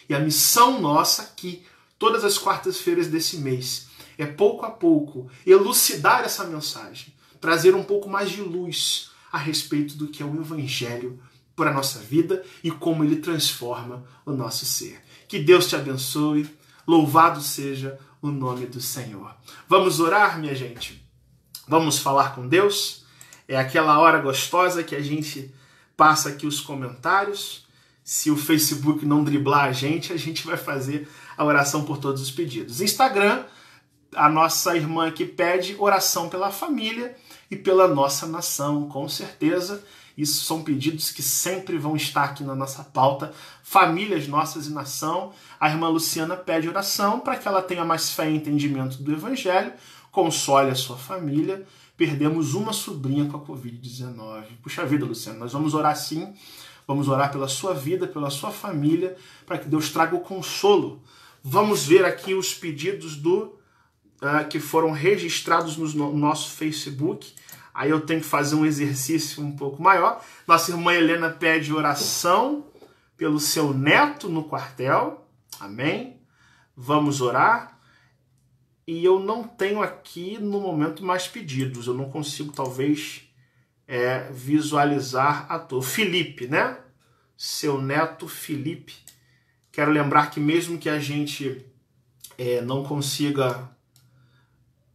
A: E a missão nossa aqui, todas as quartas-feiras desse mês, é pouco a pouco elucidar essa mensagem, trazer um pouco mais de luz a respeito do que é o Evangelho para a nossa vida e como ele transforma o nosso ser. Que Deus te abençoe, louvado seja o nome do Senhor. Vamos orar, minha gente? Vamos falar com Deus? É aquela hora gostosa que a gente passa aqui os comentários. Se o Facebook não driblar a gente vai fazer a oração por todos os pedidos. Instagram, a nossa irmã aqui pede oração pela família e pela nossa nação, com certeza. Isso são pedidos que sempre vão estar aqui na nossa pauta. Famílias nossas e nação. A irmã Luciana pede oração para que ela tenha mais fé e entendimento do Evangelho, console a sua família. Perdemos uma sobrinha com a Covid-19. Puxa vida, Luciana, nós vamos orar sim. Vamos orar pela sua vida, pela sua família, para que Deus traga o consolo. Vamos ver aqui os pedidos que foram registrados no nosso Facebook. Aí eu tenho que fazer um exercício um pouco maior. Nossa irmã Helena pede oração pelo seu neto no quartel. Amém? Vamos orar. E eu não tenho aqui no momento mais pedidos. Eu não consigo talvez visualizar a todos. Felipe, né? Seu neto Felipe. Quero lembrar que mesmo que a gente não consiga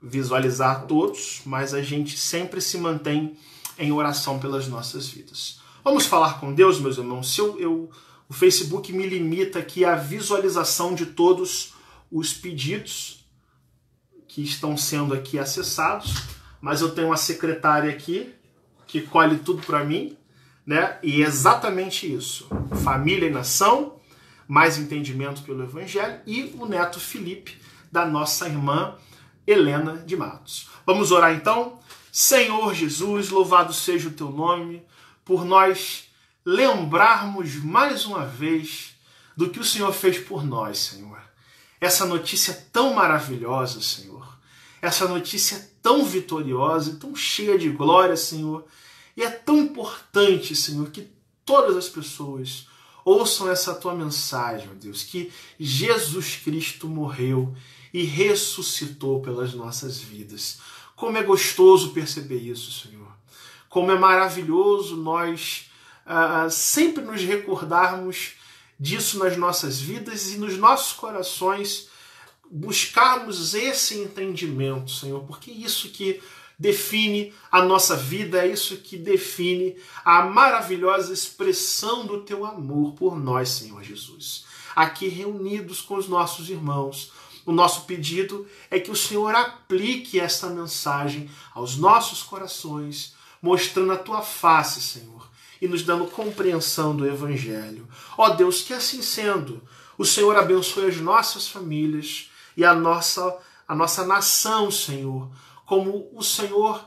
A: visualizar todos, mas a gente sempre se mantém em oração pelas nossas vidas. Vamos falar com Deus, meus irmãos. Se o Facebook me limita aqui a visualização de todos os pedidos que estão sendo aqui acessados, mas eu tenho uma secretária aqui que colhe tudo para mim, né? E é exatamente isso. Família e nação, mais entendimento pelo Evangelho, e o neto Felipe, da nossa irmã Helena de Matos. Vamos orar então? Senhor Jesus, louvado seja o teu nome, por nós lembrarmos mais uma vez do que o Senhor fez por nós, Senhor. Essa notícia tão maravilhosa, Senhor. Essa notícia tão vitoriosa e tão cheia de glória, Senhor. E é tão importante, Senhor, que todas as pessoas ouçam essa tua mensagem, ó Deus, que Jesus Cristo morreu e ressuscitou pelas nossas vidas. Como é gostoso perceber isso, Senhor. Como é maravilhoso nós sempre nos recordarmos disso nas nossas vidas e nos nossos corações buscarmos esse entendimento, Senhor, porque isso que define a nossa vida, é isso que define a maravilhosa expressão do teu amor por nós, Senhor Jesus. Aqui reunidos com os nossos irmãos, o nosso pedido é que o Senhor aplique esta mensagem aos nossos corações, mostrando a tua face, Senhor, e nos dando compreensão do Evangelho. Ó Deus, que assim sendo, o Senhor abençoe as nossas famílias e a nossa nação, Senhor, como o Senhor,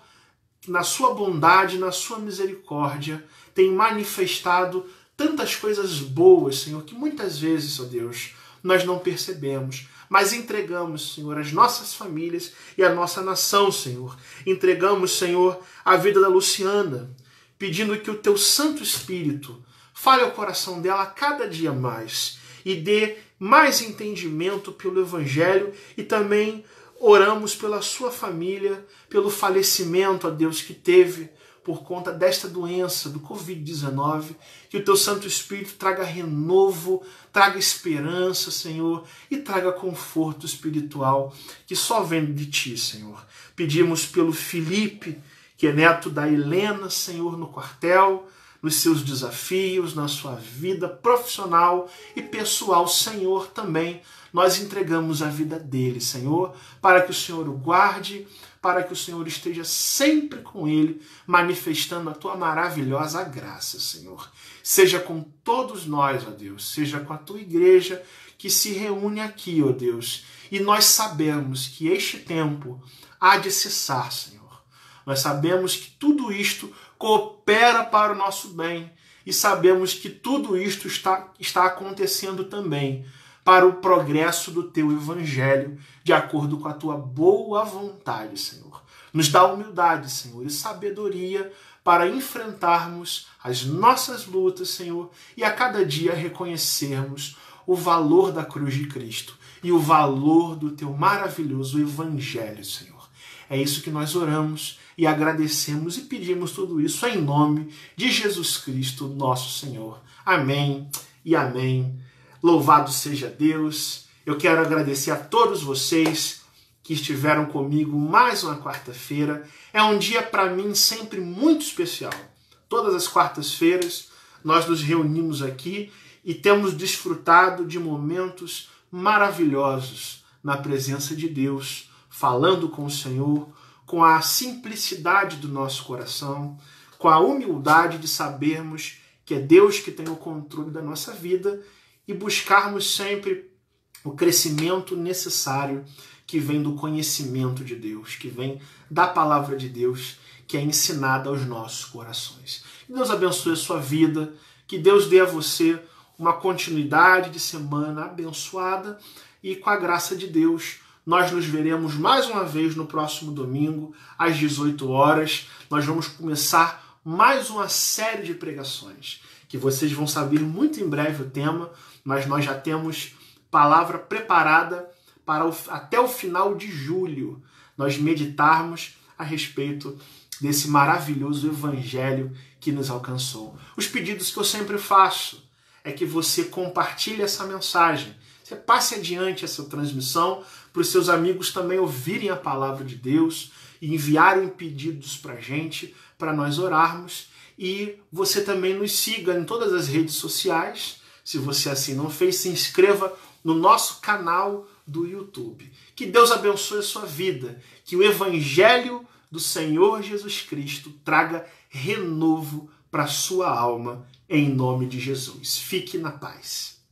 A: na sua bondade, na sua misericórdia, tem manifestado tantas coisas boas, Senhor, que muitas vezes, ó Deus, nós não percebemos, mas entregamos, Senhor, as nossas famílias e a nossa nação, Senhor. Entregamos, Senhor, a vida da Luciana, pedindo que o teu Santo Espírito fale ao coração dela cada dia mais e dê mais entendimento pelo Evangelho, e também oramos pela sua família, pelo falecimento, ó Deus, que teve por conta desta doença, do Covid-19, que o teu Santo Espírito traga renovo, traga esperança, Senhor, e traga conforto espiritual que só vem de ti, Senhor. Pedimos pelo Felipe, que é neto da Helena, Senhor, no quartel, nos seus desafios, na sua vida profissional e pessoal, Senhor, também. Nós entregamos a vida dele, Senhor, para que o Senhor o guarde, para que o Senhor esteja sempre com ele, manifestando a tua maravilhosa graça, Senhor. Seja com todos nós, ó Deus, seja com a tua igreja que se reúne aqui, ó Deus. E nós sabemos que este tempo há de cessar, Senhor. Nós sabemos que tudo isto coopera para o nosso bem e sabemos que tudo isto está acontecendo também para o progresso do teu Evangelho, de acordo com a tua boa vontade, Senhor. Nos dá humildade, Senhor, e sabedoria para enfrentarmos as nossas lutas, Senhor, e a cada dia reconhecermos o valor da cruz de Cristo e o valor do teu maravilhoso Evangelho, Senhor. É isso que nós oramos e agradecemos e pedimos tudo isso em nome de Jesus Cristo, nosso Senhor. Amém e amém. Louvado seja Deus. Eu quero agradecer a todos vocês que estiveram comigo mais uma quarta-feira. É um dia para mim sempre muito especial. Todas as quartas-feiras nós nos reunimos aqui e temos desfrutado de momentos maravilhosos na presença de Deus, falando com o Senhor, com a simplicidade do nosso coração, com a humildade de sabermos que é Deus que tem o controle da nossa vida e buscarmos sempre o crescimento necessário que vem do conhecimento de Deus, que vem da palavra de Deus, que é ensinada aos nossos corações. Que Deus abençoe a sua vida, que Deus dê a você uma continuidade de semana abençoada e com a graça de Deus nós nos veremos mais uma vez no próximo domingo, às 18 horas. Nós vamos começar mais uma série de pregações, que vocês vão saber muito em breve o tema, mas nós já temos palavra preparada para até o final de julho nós meditarmos a respeito desse maravilhoso Evangelho que nos alcançou. Os pedidos que eu sempre faço é que você compartilhe essa mensagem, você passe adiante essa transmissão para os seus amigos também ouvirem a palavra de Deus e enviarem pedidos para a gente, para nós orarmos. e você também nos siga em todas as redes sociais. Se você assim não fez, se inscreva no nosso canal do YouTube. Que Deus abençoe a sua vida, que o Evangelho do Senhor Jesus Cristo traga renovo para a sua alma, em nome de Jesus. Fique na paz.